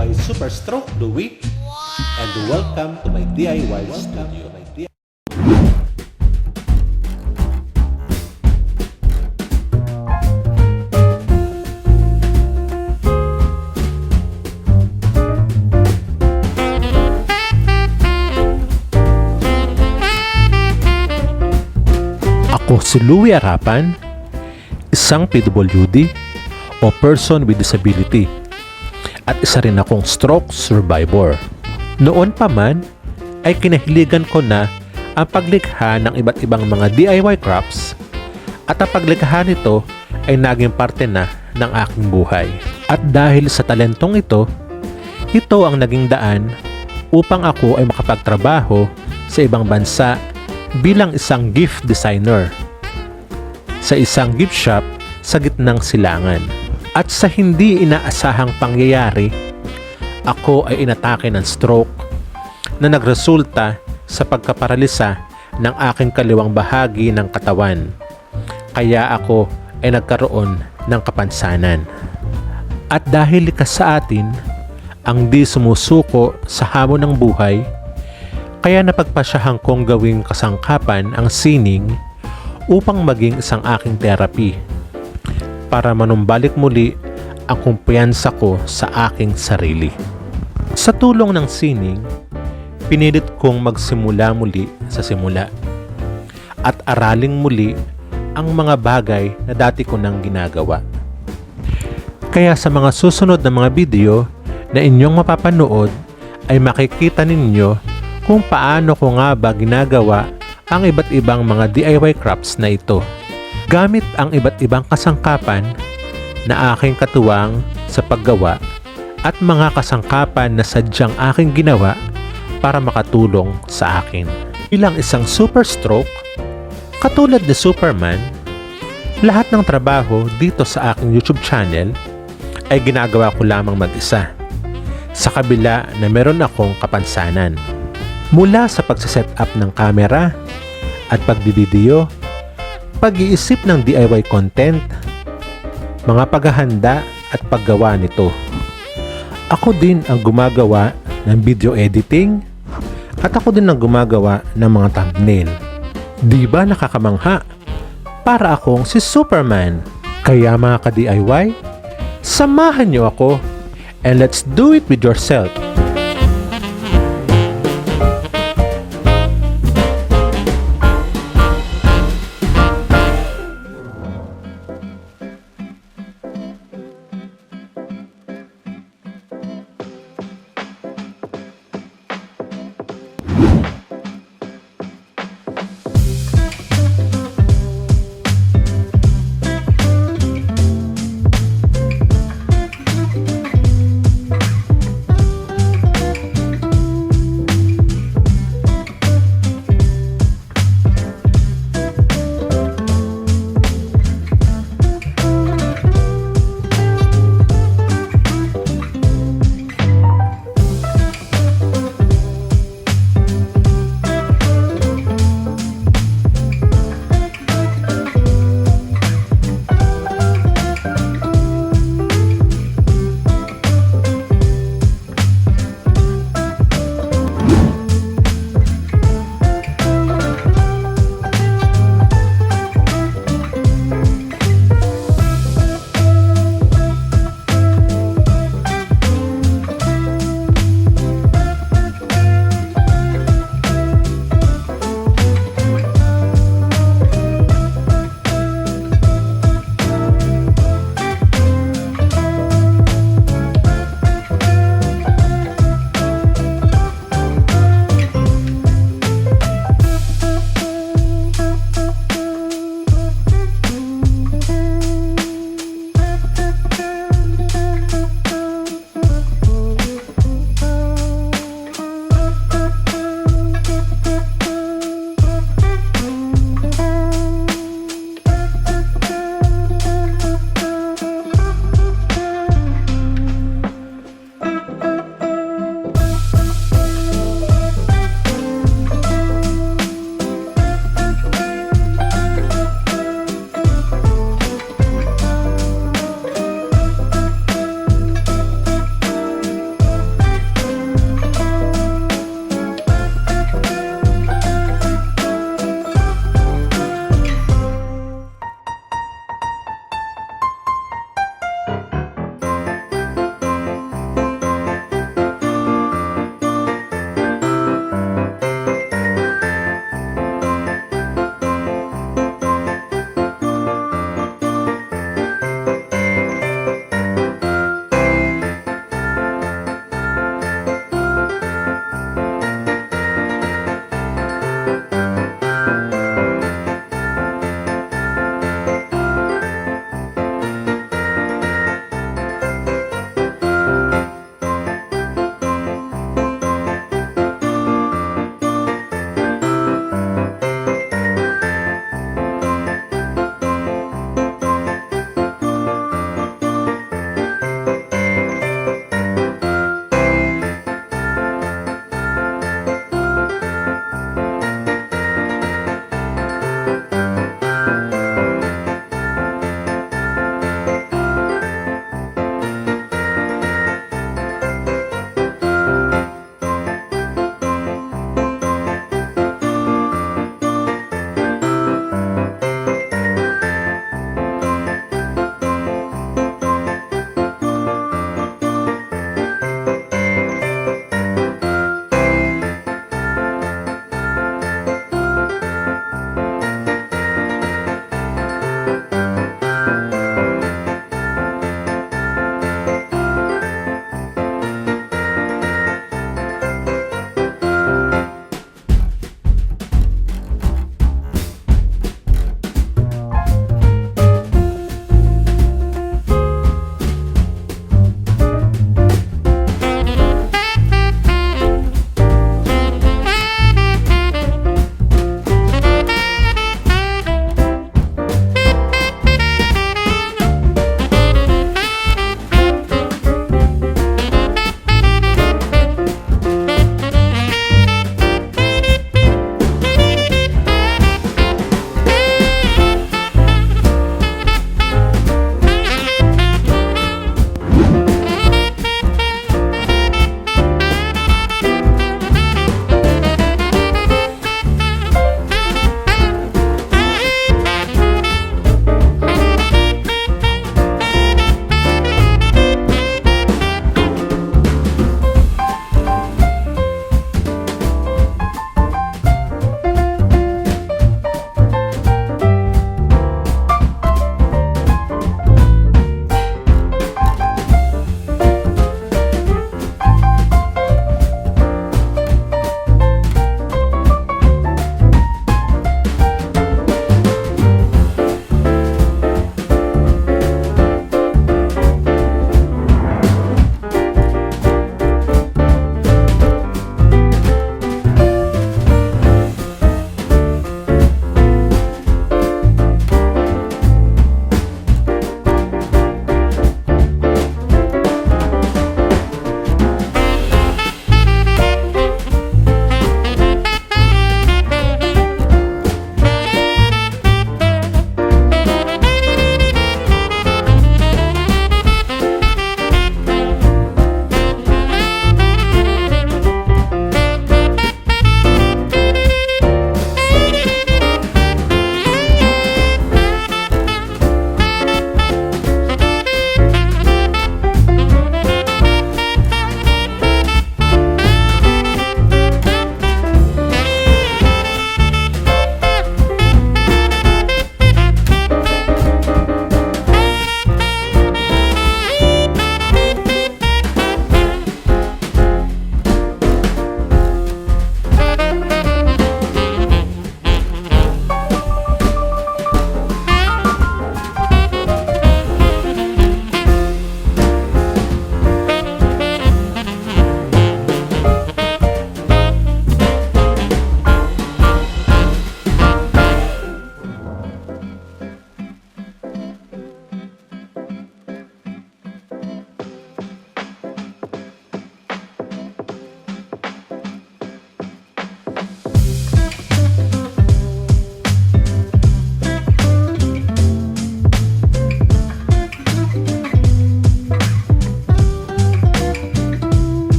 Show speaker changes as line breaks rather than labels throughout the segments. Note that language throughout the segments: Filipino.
DIY Super Stroke the Week, and welcome to my DIY studio. Ako si Louie Arapan, isang PWD o person with disability, at isa rin akong stroke survivor. Noon pa man ay kinahiligan ko na ang paglikha ng iba't ibang mga DIY crafts, at ang paglikha nito ay naging parte na ng aking buhay. At dahil sa talentong ito ang naging daan upang ako ay makapagtrabaho sa ibang bansa bilang isang gift designer sa isang gift shop sa gitnang silangan. At sa hindi inaasahang pangyayari, ako ay inatake ng stroke na nagresulta sa pagkaparalisa ng aking kaliwang bahagi ng katawan. Kaya ako ay nagkaroon ng kapansanan. At dahil likas sa atin ang di sumusuko sa hamon ng buhay, kaya napagpasyahan kong gawing kasangkapan ang sining upang maging isang aking therapy para manumbalik muli ang kumpiyansa ko sa aking sarili. Sa tulong ng sining, pinilit kong magsimula muli sa simula at araling muli ang mga bagay na dati ko nang ginagawa. Kaya sa mga susunod na mga video na inyong mapapanood ay makikita ninyo kung paano ko nga ba ginagawa ang iba't ibang mga DIY crafts na ito, gamit ang iba't ibang kasangkapan na aking katuwang sa paggawa at mga kasangkapan na sadyang aking ginawa para makatulong sa akin. Bilang isang super stroke, katulad ni Superman, lahat ng trabaho dito sa aking YouTube channel ay ginagawa ko lamang mag-isa, sa kabila na meron akong kapansanan. Mula sa pagsaset up ng camera at pagbibideyo, pag-iisip ng DIY content, mga paghahanda at paggawa nito. Ako din ang gumagawa ng video editing at ako din ang gumagawa ng mga thumbnail. Di ba nakakamangha? Para akong si Superman. Kaya mga ka-DIY, samahan niyo ako and let's do it with yourself.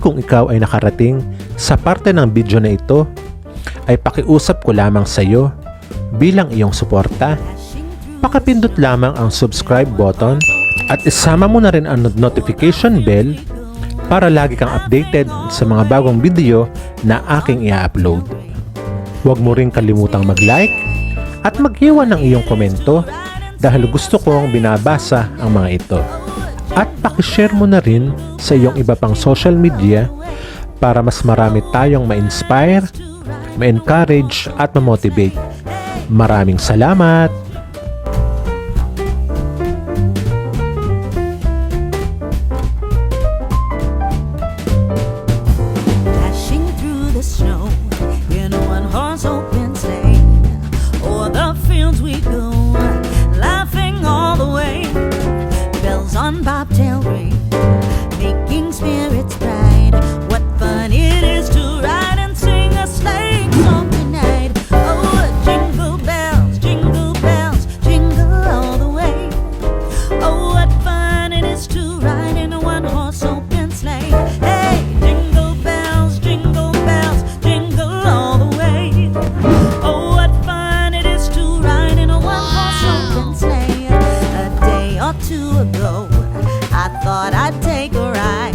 kung ikaw ay nakarating sa parte ng video na ito, ay pakiusap ko lamang sa iyo bilang iyong suporta. Pakipindot lamang ang subscribe button at isama mo na rin ang notification bell para lagi kang updated sa mga bagong video na aking i-upload. Huwag mo rin kalimutang mag-like at mag-iwan ng iyong komento dahil gusto kong binabasa ang mga ito. At pakishare mo na rin sa iyong iba pang social media para mas marami tayong ma-inspire, ma-encourage at ma-motivate. Maraming salamat!
Dashing through the snow in a one-horse open sleigh, o'er the fields we go, laughing all the way. Bells on bobtail ring, making spirits bright. What fun it is to ride and sing a sleighing song tonight. Oh, jingle bells, jingle all the way. Oh, what fun it is to ride in a one-horse open sleigh. Hey, jingle bells, jingle all the way. Oh, what fun it is to ride in a one-horse open sleigh. A day or two ago, I thought I'd take a ride,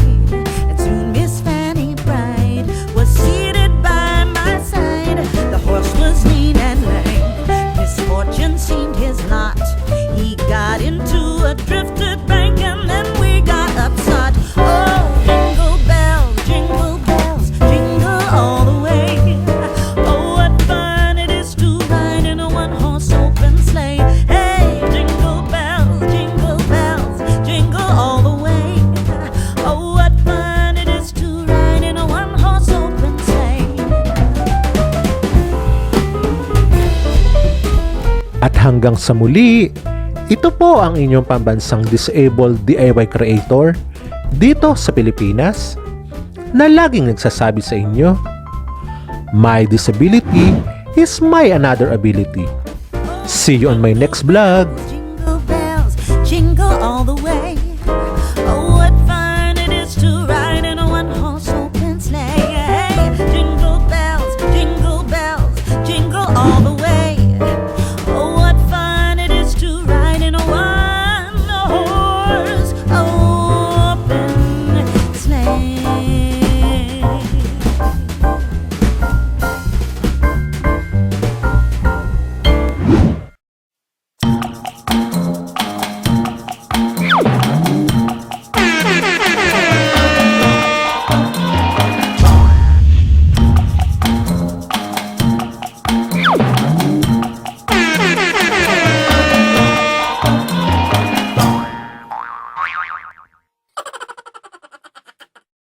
and soon Miss Fanny Bride was seated by my side. The horse was lean and lame, misfortune seemed his lot. He got into a drifted bank and then we got upset. Oh, jingle bells, jingle all the way. Oh, what fun it is to ride in a one-horse open sleigh. Hey, jingle bells, jingle all the way. Oh, what fun it is to ride in a one-horse open sleigh.
At hanggang sa muli, ito po ang inyong pambansang disabled DIY creator dito sa Pilipinas na laging nagsasabi sa inyo, my disability is my another ability. See you on my next vlog!
Jingle bells, jingle all the way.